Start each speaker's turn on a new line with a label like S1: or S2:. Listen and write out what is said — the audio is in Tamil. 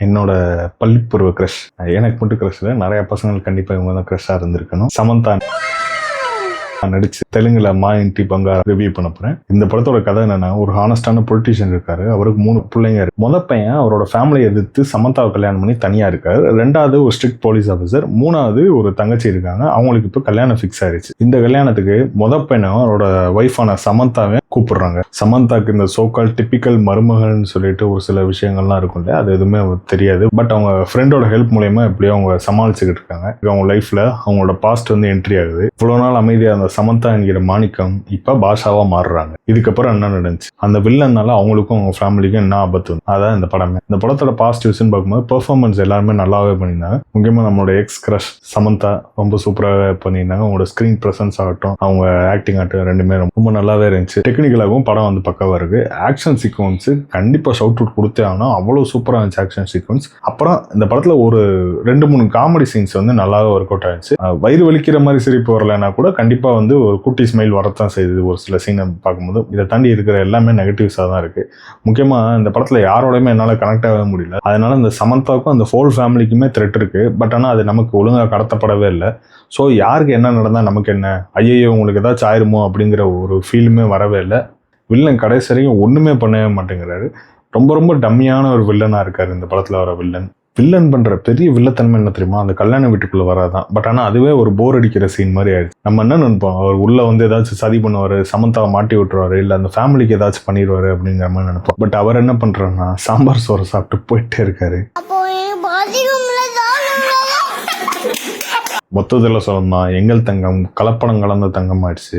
S1: என்னோட பள்ளிப்பருவ கிரஷ். எனக்கு மட்டும் கிரஷ் இல்லை, நிறைய பசங்களுக்கு கண்டிப்பா இவங்க தான் கிரஷா இருந்திருக்கணும். சமந்தா நடிச்சு தெலுங்குல மா இன்டி பங்கார ரிவ்யூ பண்ண போறேன். இந்த படத்தோட கதை என்னன்னா, ஒரு ஹானஸ்டான பொலிட்டீஷியன் இருக்காரு. அவருக்கு 3 பிள்ளைங்க இருக்கு. முத பையன் அவரோட ஃபேமிலியை எதிர்த்து சமந்தாவை கல்யாணம் பண்ணி தனியா இருக்காரு. 2வது ஒரு ஸ்ட்ரிக்ட் போலீஸ் ஆஃபீஸர். 3வது ஒரு தங்கச்சி இருக்காங்க. அவங்களுக்கு இப்ப கல்யாணம் ஃபிக்ஸ் ஆயிருச்சு. இந்த கல்யாணத்துக்கு முத பையனும் அவரோட ஒய்ஃபான சமந்தாவை கூப்பிடுறாங்க. சமந்தாக்கு இந்த சோக்கால் டிப்பிக்கல் மருமகள்னு சொல்லிட்டு ஒரு சில விஷயங்கள்லாம் இருக்கும் இல்லையா, அது எதுவுமே தெரியாது. பட் அவங்க ஃப்ரெண்டோட ஹெல்ப் மூலயமா எப்படியோ அவங்க சமாளிச்சுக்கிட்டு இருக்காங்க. அவங்க லைஃப்ல அவங்களோட பாஸ்ட் வந்து என்ட்ரி ஆகுது. இவ்வளவு நாள் அமைதியா அந்த சமந்தா என்கிற மாணிக்கம் இப்ப பாஷாவா மாறுறாங்க. இதுக்கப்புறம் என்ன நடந்துச்சு, அந்த வில்லன்னால அவங்களுக்கும் அவங்க ஃபேமிலிக்கும் என்ன ஆபத்து வந்து, அதான் இந்த படமே. இந்த படத்தோட பாசிட்டிவ்ஸ்ன்னு பார்க்கும்போது பெர்ஃபார்மன்ஸ் எல்லாருமே நல்லாவே பண்ணியிருந்தாங்க. முக்கியமா நம்மளோட எக்ஸ் கிரஷ் சமந்தா ரொம்ப சூப்பராகவே பண்ணியிருந்தாங்க. அவங்களோட ஸ்கிரீன் பிரசன்ஸ் ஆகட்டும், அவங்க ஆக்டிங் ஆகட்டும், ரெண்டுமே ரொம்ப நல்லாவே இருந்துச்சு. டெக்னிக்கலாகவும் படம் வந்து பக்கவா இருக்கு. ஆக்ஷன் சீக்வன்ஸ் கண்டிப்பா ஷவுட் அவுட் கொடுத்தே ஆகணும். அவ்வளவு சூப்பரா இருந்துச்சு ஆக்ஷன் சீக்வன்ஸ். அப்புறம் இந்த படத்துல ஒரு 2-3 காமெடி சீன்ஸ் வந்து நல்லாவே ஒர்க் அவுட் ஆயிடுச்சு. வயிறு வலிக்கிற மாதிரி சிரிப்பு வரலன்னா கூட கண்டிப்பா வந்து ஒரு குட்டி ஸ்மைல் வரத்தான் செய்யுது ஒரு சில சீனை பார்க்கும்போது. இதை தாண்டி இருக்கிற எல்லாமே நெகட்டிவ்ஸா தான் இருக்கு. முக்கியமா இந்த படத்துல யாரோடையுமே என்னால கனெக்ட் ஆக முடியல. அதனால இந்த சமந்தாவுக்கும் அந்த ஹோல் ஃபேமிலிக்குமே த்ரெட் இருக்கு. பட் ஆனா அது நமக்கு ஒழுங்கா கடத்தப்படவே இல்லை. ஸோ யாருக்கு என்ன நடந்தா நமக்கு என்ன, ஐயோ உங்களுக்கு ஏதாச்சும் ஆயிருமோ அப்படிங்கிற ஒரு ஃபீலுமே வரவே இல்லை. வில்லன் கடைசி வரைக்கும் ஒண்ணுமே பண்ணவே மாட்டேங்கிறாரு. ரொம்ப ரொம்ப டம்மியான ஒரு வில்லனா இருக்காரு இந்த படத்துல வர வில்லன். வில்லன் பண்ற பெரிய வில்லத்தன்மை என்ன தெரியுமா, அந்த கல்யாண வீட்டுக்குள்ள வராதான். பட் ஆனா அதுவே ஒரு போர் அடிக்கிற சீன் மாதிரி ஆயிடுச்சு. நம்ம என்ன நினைப்போம், அவர் உள்ள வந்து ஏதாச்சும் சதி பண்ணுவாரு, சமந்தாவை மாட்டி விட்டுருவாரு, இல்ல அந்த ஃபேமிலிக்கு ஏதாச்சும் பண்ணிடுவாரு அப்படிங்கிற மாதிரி நினைப்போம். பட் அவர் என்ன பண்றாருன்னா சாம்பார் சோறு சாப்பிட்டு போயிட்டே இருக்காரு. மொத்தத்துல சொல்லணும்னா எங்கள் தங்கம் கலப்படம் கலந்த தங்கம் ஆயிடுச்சு.